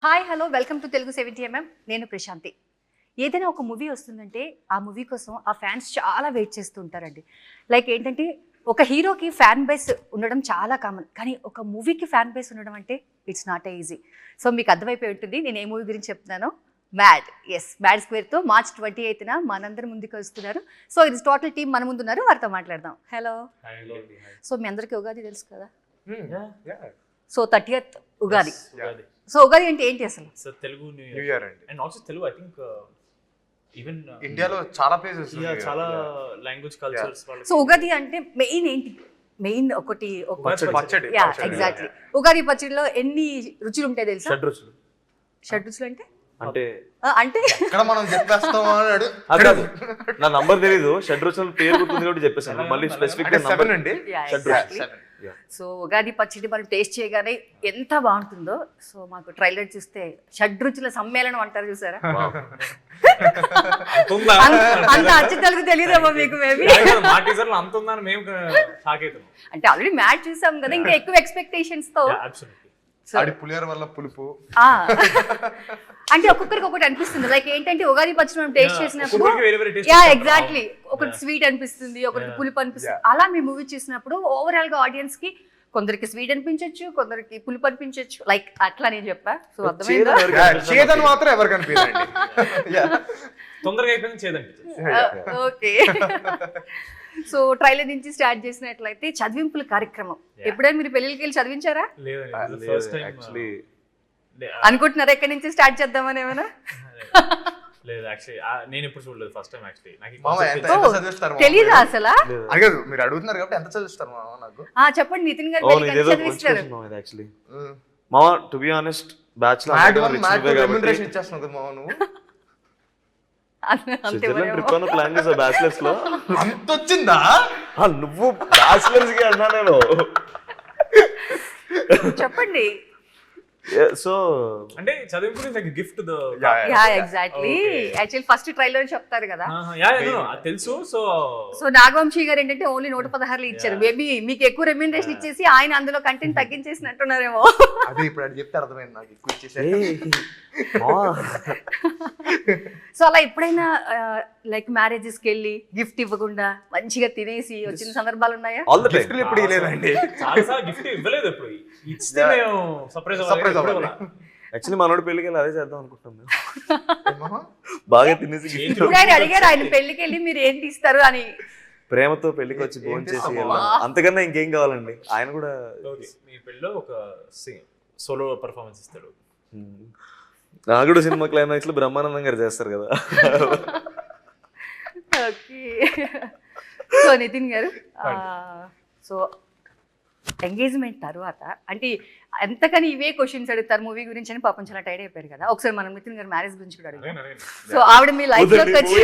Hi hello welcome to Telugu 70mm. నేను ప్రశాంతి. ఏదైనా ఒక మూవీ వస్తుందంటే ఆ మూవీ కోసం ఆ ఫ్యాన్స్ చాలా వెయిట్ చేస్తూ ఉంటారండి. లైక్ ఏంటంటే ఒక హీరోకి ఫ్యాన్ బేస్ ఉండడం చాలా కామన్, కానీ ఒక మూవీకి ఫ్యాన్ బేస్ ఉండడం అంటే ఇట్స్ నాట్ ఈజీ. సో మీకు అర్థమైపోయి ఉంటుంది నేను ఏ మూవీ గురించి చెప్తున్నానో. మ్యాడ్. మ్యాడ్ స్క్వేర్తో March 28న మనందరి ముందుకు వస్తున్నారు. సో ఇది టోటల్ టీం మన ముందు ఉన్నారు, వారితో మాట్లాడదాం. హలో. సో మీ అందరికీ ఉగాది తెలుసు కదా. So 30th Ugadi. So Ugadi అంటే ఏంటి అసలు? So Telugu new new year year అండి. And also Telugu I think even ఇండియాలో చాలా ప్లేసెస్ చాలా లాంగ్వేజ్ కల్చర్స్ వాళ్ళకి. సో ఉగాది అంటే మెయిన్ ఏంటి? మెయిన్ ఒకటి పచ్చడి యా ఎగ్జాక్ట్లీ. ఉగాది పచ్చడిలో ఎన్ని రుచులు ఉంటాయి తెలుసా? షడ్రుచులు షడ్రుచులు అంటే అంటే అంటే ఇక్కడ మనం చెప్పేస్తాం అన్నాడు. కాదు, నా నంబర్ తెలీదు, షడ్రుచుల పేరు గుర్తుంది కాబట్టి చెప్పేసాను. మళ్ళీ స్పెసిఫిక్ అంటే 7 అండి. సో ఉగాది పచ్చడి మనం టేస్ట్ చేయగానే ఎంత బాగుంటుందో. సో మాకు ట్రైలర్ చూస్తే షడ్రుచుల సమ్మేళనం అంటారు చూసారా, అంత అచ్చ తెలుగు తెలియదేమో మీకు మేబీ. మా టీజర్ లో అంత ఉందని మేము షాక్ అవుతాం. అంటే ఆల్రెడీ మ్యాచ్ చూసాం కదా, ఇంకా ఎక్కువ ఎక్స్పెక్టేషన్స్ తో. ఆడి పులిహోర వల్ల పులుపు అంటే ఒక్కొక్కరికి ఒకటి అనిపిస్తుంది. లైక్ ఏంటంటే ఉగాది పచ్చడి మనం టేస్ట్ చేసినప్పుడు యా ఎగ్జాక్ట్లీ ఒకటి స్వీట్ అనిపిస్తుంది, ఒకరికి పులుపు అనిపిస్తుంది. అలా మీ మూవీ చూసినప్పుడు ఓవరాల్ గా ఆడియన్స్ కి కొందరికి స్వీట్ అనిపించవచ్చు, కొందరికి పులుపు అనిపించవచ్చు. లైక్ అట్లా నేను చెప్పా. సో అర్థమైందా? చేదని మాత్రం ఎవరికి అనిపించండి. తొందరగా అయిపోయింది చేదండి. ఓకే. సో ట్రైలర్ నుంచి స్టార్ట్ చేసినట్లయితే చదివింపుల కార్యక్రమం. ఎప్పుడైనా మీరు పెళ్ళికి వెళ్ళి చదివించారా? లేదండి, ఫస్ట్ టైం యాక్చువల్లీ అనుకుంటున్నారా ఎక్కడి నుంచి స్టార్ట్ చేద్దామని ఏమైనా? లేదు యాక్చువల్లీ నేను ఎప్పుడు చూడలేదు, ఫస్ట్ టైం యాక్చువల్లీ. మామ ఎంత చదివిస్తారు మామ? తెలీదా అసలు? అడగదు, మీరు అడుగుతున్నారు కాబట్టి ఎంత చదివిస్తారు మామ నాకు? చెప్పండి నితిన్ గారు. ఓ పెళ్ళికి ఇదేదో చదివిస్తారు. ఇది యాక్చువల్లీ మామ, to be honest bachelor remuneration ఇచ్చేస్తున్నావు కదా మామ నువ్వు. అంతే ట్రిప్ అని ప్లాన్ చేసా బ్యాచిలర్స్ లో. అంత వచ్చిందా? నువ్వు బ్యాచిలర్స్ కి అన్నా నేను. చెప్పండి. సో అంటే చదివింపు like gift the yeah exactly. Actually first trailer చెప్తారు కదా. తెలుసు. సో నాగవంశీ గారు ఏంటంటే ఓన్లీ 116 ఇచ్చారు. మేబీ మీకు ఎక్కువ రెమ్యూనరేషన్ ఇచ్చేసి ఆయన అందులో కంటెంట్ తగ్గించేసినట్టున్నారేమో. అదే ఇప్పుడు అది చెప్తే అర్థమైంది నాకు, ఎక్కువ ఇచ్చేసారు. సో అలా ఎప్పుడైనా లైక్ మ్యారేజెస్ కి వెళ్ళి గిఫ్ట్ ఇవ్వకుండా మంచిగా తినేసి వచ్చిన సందర్భాలు ఉన్నాయా? ఆల్ ద గిఫ్ట్లు ఇప్పుడు ఇవ్వలేదండి. చాలా గిఫ్ట్ ఇవ్వలేదు ఎప్పుడు. ఇస్తే మేము సర్ప్రైజ్ అవ్వాలి. యాక్చువల్లీ మనోడి పెళ్ళికి వెళ్ళి అదే చేద్దాం అనుకుంటాం మేము. బాగా తినేసి ఇప్పుడు ఆయన అడిగారు, ఆయన పెళ్లికి వెళ్ళి మీరు ఏంటి ఇస్తారు అని. ప్రేమతో పెళ్లికి వచ్చి ఫోన్ చేసి అంతకన్నా ఇంకేం కావాలండి. ఆయన కూడా మీ పెళ్ళిలో ఒక సోలో పర్ఫార్మెన్స్ ఇస్తాడు. నాగుడు సినిమా క్లైమాక్స్ లో బ్రహ్మానందం గారు చేస్తారు కదా. ఓకే. సో నితిన్ గారు, సో ఎంగేజ్మెంట్ తర్వాత అంటే ఎంతకని ఇవే క్వశ్చన్స్ అడుగుతారు మూవీ గురించి అని పాపం చాలా టైర్డ్ అయిపోయారు కదా. ఒకసారి మనం నితిన్ గారు మ్యారేజ్ గురించి కూడా అడుగుతాం. సో ఆవిడ మీ లైఫ్ లోకి వచ్చి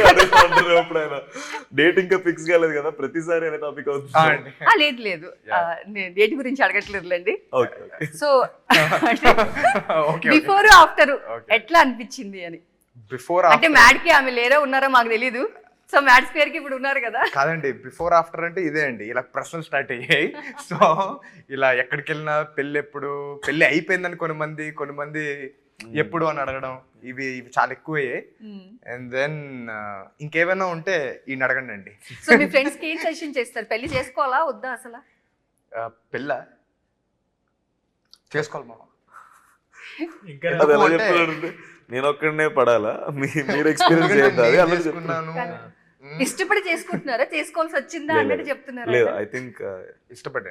డేట్ ఇంకా ఫిక్స్ కాలేదు కదా, ప్రతిసారి అనే టాపిక్ అవుతుంది. లేదు లేదు, నేను డేట్ గురించి అడగట్లేదులేండి. సో బిఫోర్ ఆఫ్టర్ ఎట్లా అనిపించింది అని. బిఫోర్ అంటే మ్యాడ్ కి ఆమె లేరా ఉన్నారో మాకు తెలీదు. సో మ్యాడ్ స్క్వేర్ కి ఇప్పుడు ఉన్నారు కదా. కాదండి, బిఫోర్ ఆఫ్టర్ అంటే ఇదే అండి. ఇలా ప్రశ్నలు స్టార్ట్ అయ్యాయి. సో ఇలా ఎక్కడికి వెళ్ళినా పెళ్ళి ఎప్పుడు, పెళ్ళి అయిపోయిందని కొన్ని మంది ఎప్పుడు అని అడగడం, ఇవి చాలా ఎక్కువయ్యాయి. అండ్ దెన్ ఇంకేమైనా ఉంటే ఈయన అడగండి అండి. సో మీ ఫ్రెండ్స్ కి ఏం సజెషన్ చేస్తారు? పెళ్లి చేసుకోవాలా వద్దా అసలు? పెళ్ళ చేసుకోవాలి మామ. నేను ఒక్కడనే పడాలా? మీరు ఎక్స్పీరియన్స్ చేసుకున్నాను. ఇష్టపడి చేసుకుంటున్నారా, చేసుకోవాల్సి వచ్చిందా అన్నట్టు చెప్తున్నారు? లేదు, ఐ థింక్ ఇష్టపడ్డా.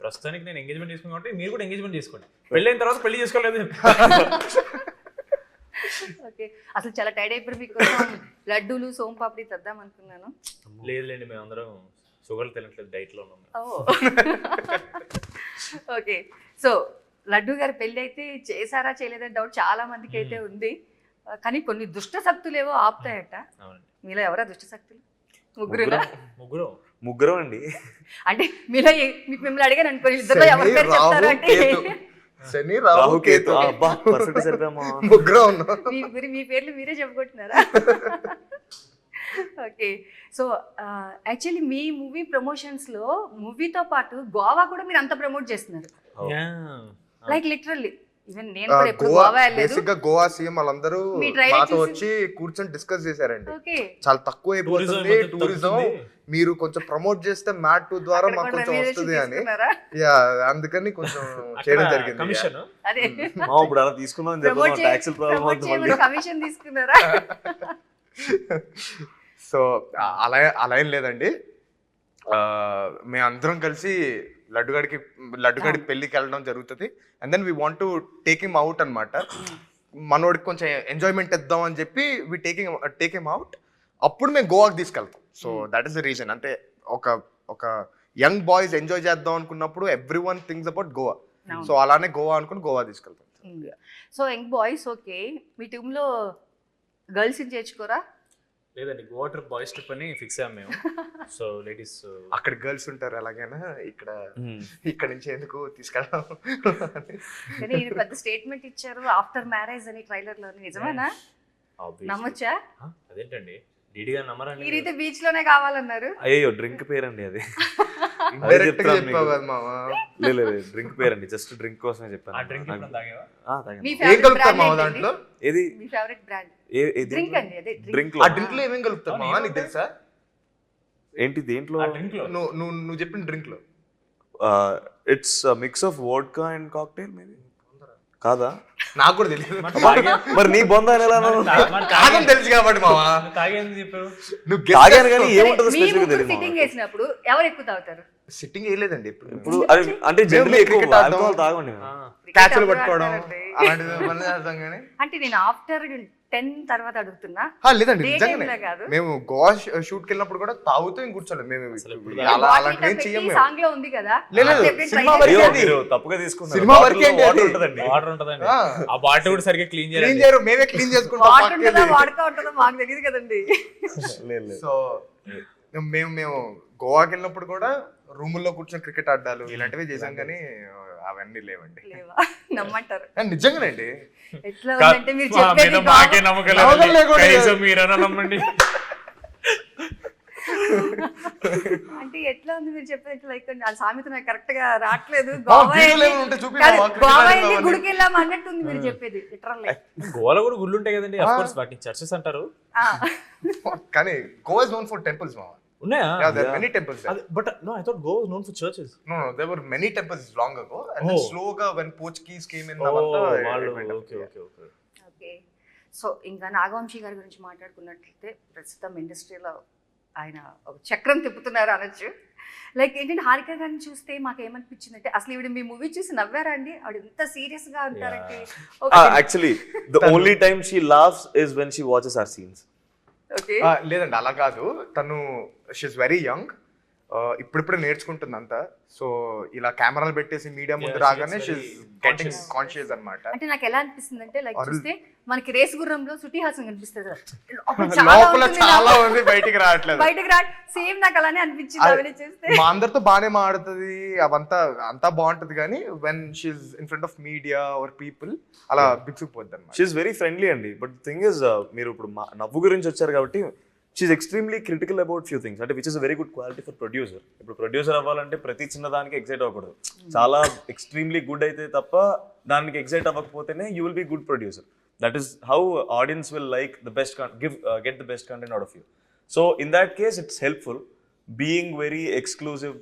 ప్రస్తుతానికి నేను ఎంగేజ్మెంట్ చేసుకున్నా, మీరు కూడా ఎంగేజ్మెంట్ చేసుకోండి. పెళ్ళైన తర్వాత పెళ్లి చేసుకోలేదు. ఓకే. అసలు చాలా టైర్డ్ అయిపోయి మీకు లడ్డూలు సోంపాపిడి తెద్దాం అనుకున్నాను. లేదులేండి, మేము అందరం షుగర్ తినట్లేదు, డైట్ లో ఉన్నాం. ఓకే. సో లడ్డు గారి పెళ్లి అయితే చేశారా చేయలేదని డౌట్ చాలా మందికి అయితే ఉంది. కానీ కొన్ని దుష్ట శక్తులు ఏవో ఆపుతాయట. మీలో ఎవరా దుష్ట శక్తులు? ముగ్గురు అండి. అంటే మీలో మీకు మిమ్మల్ని అడిగాను అనుకోని, ఇద్దరు ఎవరి పేరు చెప్తారు అంటే శని రాహు కేతు. మీ పేర్లు మీరే చెప్పుకుంటున్నారా? ఓకే. సో యాక్చువల్లీ మీ మూవీ ప్రమోషన్స్ లో మూవీతో పాటు గోవా కూడా మీరు అంత ప్రమోట్ చేస్తున్నారు. లైక్ లిటరల్లీ ఈవెన్ నేను కూడా ఎప్పుడు గోవా వెళ్ళలేదు. బేసిక్ గా గోవా సీఎం వాళ్ళందరూ మీ trailer మాతో చూసి- వచ్చి కూర్చొని డిస్కస్ చేశారండి. ఓకే చాలా తక్కువ అయిపోతుంది Tourism టూరిజం, తగ్గుతుంది. మీరు కొంచెం ప్రమోట్ చేస్తే మ్యాట్ 2 ద్వారా మాకు కొంచెం వస్తుంది అని. యా, అందుకని కొంచెం చేయడం జరిగింది. కమిషన్ అదే మా ఇప్పుడు అలా తీసుకున్నాం ప్రమోట్ ట్యాక్స్ ప్రాబ్లం అవుతుంది మళ్ళీ. కమిషన్ తీసుకున్నారా? సో అలా అలా ఏం లేదండి. మేమందరం కలిసి లడ్డుగాడి పెళ్ళికి వెళ్ళడం జరుగుతుంది. And then we want to take him out అనమాట. మనోడికి కొంచెం ఎంజాయ్మెంట్ ఇద్దాం అని చెప్పి వి టేక్ హిమ్ అవుట్. అప్పుడు మేము గోవాకి తీసుకెళ్తాం. So that is the reason. అంటే ఒక యంగ్ బాయ్స్ ఎంజాయ్ చేద్దాం అనుకున్నప్పుడు every one things about Goa. So అలానే గోవా అనుకుని గోవా తీసుకెళ్తాం. సో యంగ్ బాయ్స్ ఓకే, మీ టీమ్ లో గర్ల్స్ చేర్చుకోరా? లేదండి, గోవా ట్రిప్ బాయ్స్ ట్రిప్ అని ఫిక్స్ అయ్యాం మేము. సో లేడీస్ అక్కడ గర్ల్స్ ఉంటారు ఎలాగైనా, ఇక్కడ నుంచి ఎందుకు తీసుకెళ్ళడం. కానీ ఈయన పెద్ద స్టేట్మెంట్ ఇచ్చారు ఆఫ్టర్ మ్యారేజ్ అని ట్రైలర్ లో, నిజమేనా? నమ్మొచ్చా? అదేంటండి డీడీగా నమ్మరండి. మీరైతే బీచ్ లోనే కావాలన్నారు. అయ్యో డ్రింక్ పేరండి అది. Indirect గా చెప్పావు కదా మామ. లేదు డ్రింక్ పేరండి, జస్ట్ డ్రింక్ కోసమే ఆ చెప్పాను. డ్రింక్ ఇప్పుడు తాగేవా? తాగాను. మీ ఏం ఫేవరెట్ కలుపుతారు మామ బ్రాండ్ దాంట్లో? ఏది మీ ఫేవరెట్ బ్రాండ్ డ్రింక్ అండి, అదే డ్రింక్. డ్రింక్ ఆ డ్రింక్ లో ఏమేం కలుపుతారు మామ నీకు తెలుసా? ఏంటి దేంట్లో? ఆ డ్రింక్ లో నువ్వు చెప్పిన డ్రింక్ లో it's mix of vodka and cocktail maybe. కాదా? నాకు కూడా తెలియదు. మరి నీ బొంద అని ఎలా అన్నావు? కాదని తెలుసు కాబట్టి మామ. తాగేంది చెప్పారు? నువ్వు తాగాను కానీ ఏముంటుందో మీ స్పెసిఫిక్ ముగ్గురు తెలియదు సిట్టింగ్ వేసినప్పుడు ఎవరు ఎక్కువ తాగుతారు? సిట్టింగ్ వేయలేదండి ఇప్పుడు. ఇప్పుడు అంటే జనరల్ ఎక్కువ cricket ఆడదాం. alcohol తాగండి మేము. క్యాచ్లు ఎవరు పట్టుకోవడం ఆడతారండి? అలాంటివి పనులు చేస్తాం కానీ. అంటే నేను ఆఫ్టర్ 10 తర్వాత అడుగుతున్నా, లేదండి Day నిజంగానే time లో కాదు. మేము గోవా షూట్కి వెళ్ళినప్పుడు కూడా తాగుతూ ఏం కూర్చోలేదు మేము. అలా అలాంటివి ఏం చెయ్యం మేము. సాంగ్ లో ఉంది కదా. లేదు, అది ఎప్పుడైనా సినిమా try వరకే చేశారా? అది. మీరు తప్పుగా తీసుకున్నారు. సినిమా వరకే అండి అది. వాటర్ ఉంటదండి, ఆ. ఆ బాటిల్ కూడా సరిగ్గా క్లీన్ క్లీన్ చేయాలి. చేయరు, మేమే క్లీన్ చేసుకుంటాం వాటర్ ఉంటుందా పక్కేది. వాడక ఉంటుందో మాకు తెలియదు కదండి. లేదు. సో మేము గోవాకి వెళ్ళినప్పుడు కూడా రూముల్లో కూర్చొని క్రికెట్ ఆడాలు ఇలాంటివి చేసాం కానీ అవన్నీ లేవండి. లేవా? నమ్మంటారు. నిజంగానండి. ఎట్లా ఉందంటే మీరు చెప్పేది మాకే గోవా- నమ్మకం నమ్మకం లేదండి. లేకుండా కనీసం మీరైనా నమ్మండి. అంటే ఎట్లా ఉంది మీరు చెప్పేది? లైక్ ఆ సామెత నాకు కరెక్ట్ గా రావట్లేదు. వీడియోలు ఏమైనా ఉంటే చూపి కాదు, మాకు గోవా cricket వెళ్ళి ఆడదామని. గుడికి వెళ్ళాము అన్నట్టుంది మీరు చెప్పేది లిటరల్లీ. గోవాలో కూడా గుళ్ళు ఉంటాయి కదండి, అఫ్ కోర్స్ వాటిని చర్చెస్ అంటారు. కానీ Goa is known for temples మామ. ఉన్నాయా? Yeah, there are many temples there. But no, I thought Goa was known for churches. No, there were many temples long ago, and then Oh. slowగా when Portuguese came in, వాళ్ళు అవంతా okay okay okay. Okay, so ఇంకా నాగవంశీ గారి గురించి మాట్లాడుకున్నట్లయితే ప్రస్తుతం ఇండస్ట్రీలో ఆయన ఒక చక్రం తిప్పుతున్నారు అనొచ్చు. లైక్ ఏంటంటే హారిక గారిని చూస్తే మాకు ఏమనిపించిందంటే, అసలు ఈవిడ మీ మూవీ చూసి నవ్వారా అండి? ఆవిడ ఎంత సీరియస్ గా ఉంటారంటే. Actually, the only time she laughs is when she watches our scenes. Okay, లేదండి అలా కాదు. తను షీఈస్ వెరీ యంగ్, ఇప్పుడిప్పుడే నేర్చుకుంటుంది అంతా. సో ఇలా కెమెరాలు పెట్టేసి మీడియా ముందు Yeah, రాగానే she's she's very getting conscious. Conscious అన్నమాట. అంటే నాకు ఎలా అనిపిస్తుంది అంటే, లైక్ అరుణ్. చూస్తే మనకి రేస్ గుర్రంలో శృతి హాసన్ కనిపిస్తుంది కదా, లోపల లోపల ఉంటుంది, చాలా ఉంది, బయటికి రావట్లేదు. బయటకు రా. సేమ్ నాకు అలానే అనిపించింది ఆవిడ చూస్తే. మా అందరితో బాగానే మాడుతుంది, అంతా బాగుంటది కానీ when she's in front of media or people అలా బిగుసిపోద్ది అన్నమాట. షీఈస్ వెరీ ఫ్రెండ్లీ అండి. బట్ థింగ్ ఇస్, మీరు ఇప్పుడు నవ్వు గురించి వచ్చారు కాబట్టి she's extremely critical about few things. అంటే which is very good quality for producer. ఇప్పుడు ప్రొడ్యూసర్ అవ్వాలంటే ప్రతి చిన్నదానికి ఎక్సైట్ అవ్వకూడదు. చాలా ఎక్స్ట్రీమ్లీ గుడ్ అయితే తప్ప దానికి ఎక్సైట్ అవ్వకపోతేనే you will be good producer. That is how audience will like the best get the best content out of you. So in that case it's helpful. Being very exclusive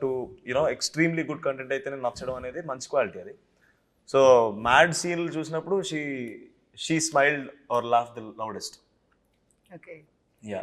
to you know extremely good content అయితేనే నచ్చడం అనేది మంచి quality అది. So mad సీన్లు చూసినప్పుడు she smiled or laugh the loudest. Okay, yeah,